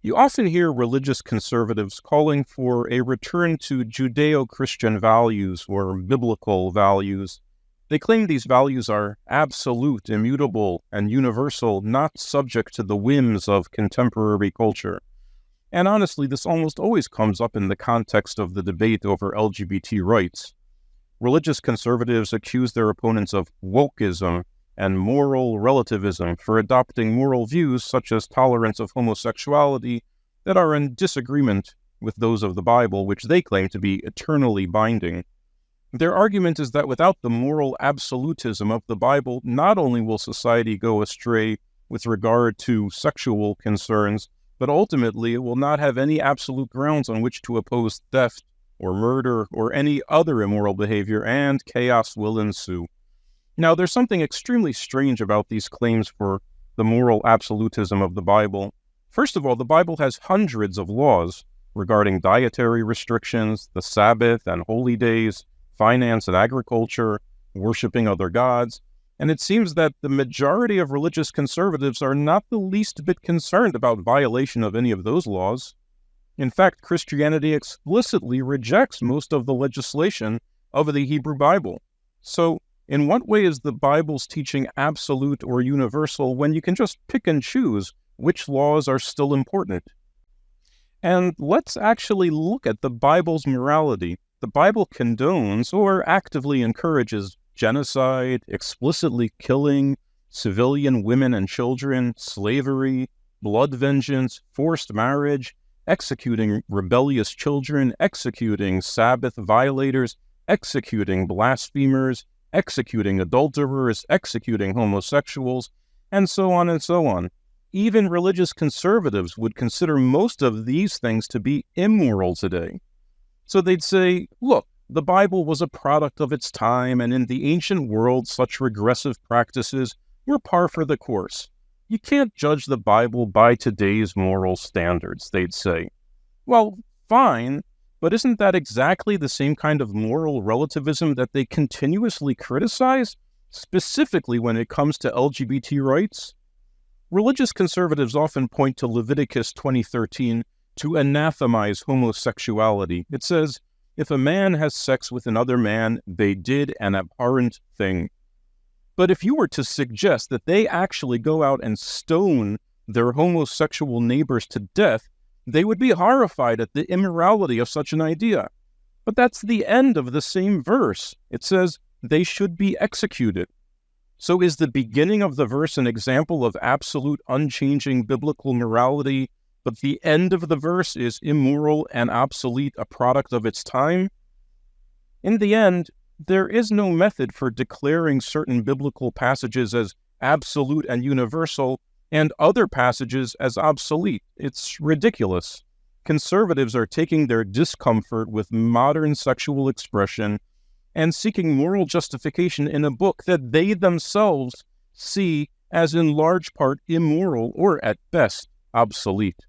You often hear religious conservatives calling for a return to Judeo-Christian values or biblical values. They claim these values are absolute, immutable, and universal, not subject to the whims of contemporary culture. And honestly, this almost always comes up in the context of the debate over LGBT rights. Religious conservatives accuse their opponents of wokeism and moral relativism for adopting moral views such as tolerance of homosexuality that are in disagreement with those of the Bible, which they claim to be eternally binding. Their argument is that without the moral absolutism of the Bible, not only will society go astray with regard to sexual concerns, but ultimately it will not have any absolute grounds on which to oppose theft or murder or any other immoral behavior, and chaos will ensue. Now, there's something extremely strange about these claims for the moral absolutism of the Bible. First of all, the Bible has hundreds of laws regarding dietary restrictions, the Sabbath and holy days, finance and agriculture, worshiping other gods, and it seems that the majority of religious conservatives are not the least bit concerned about violation of any of those laws. In fact, Christianity explicitly rejects most of the legislation of the Hebrew Bible. So, in what way is the Bible's teaching absolute or universal when you can just pick and choose which laws are still important? And let's actually look at the Bible's morality. The Bible condones or actively encourages genocide, explicitly killing civilian women and children, slavery, blood vengeance, forced marriage, executing rebellious children, executing Sabbath violators, executing blasphemers, executing adulterers, executing homosexuals, and so on and so on. Even religious conservatives would consider most of these things to be immoral today. So they'd say, look, the Bible was a product of its time, and in the ancient world, such regressive practices were par for the course. You can't judge the Bible by today's moral standards, they'd say. Well, fine, but isn't that exactly the same kind of moral relativism that they continuously criticize, specifically when it comes to LGBT rights? Religious conservatives often point to Leviticus 20:13 to anathemize homosexuality. It says, if a man has sex with another man, they did an abhorrent thing. But if you were to suggest that they actually go out and stone their homosexual neighbors to death, they would be horrified at the immorality of such an idea. But that's the end of the same verse. It says, they should be executed. So is the beginning of the verse an example of absolute unchanging biblical morality, but the end of the verse is immoral and obsolete, a product of its time? In the end, there is no method for declaring certain biblical passages as absolute and universal and other passages as obsolete. It's ridiculous. Conservatives are taking their discomfort with modern sexual expression and seeking moral justification in a book that they themselves see as in large part immoral or at best obsolete.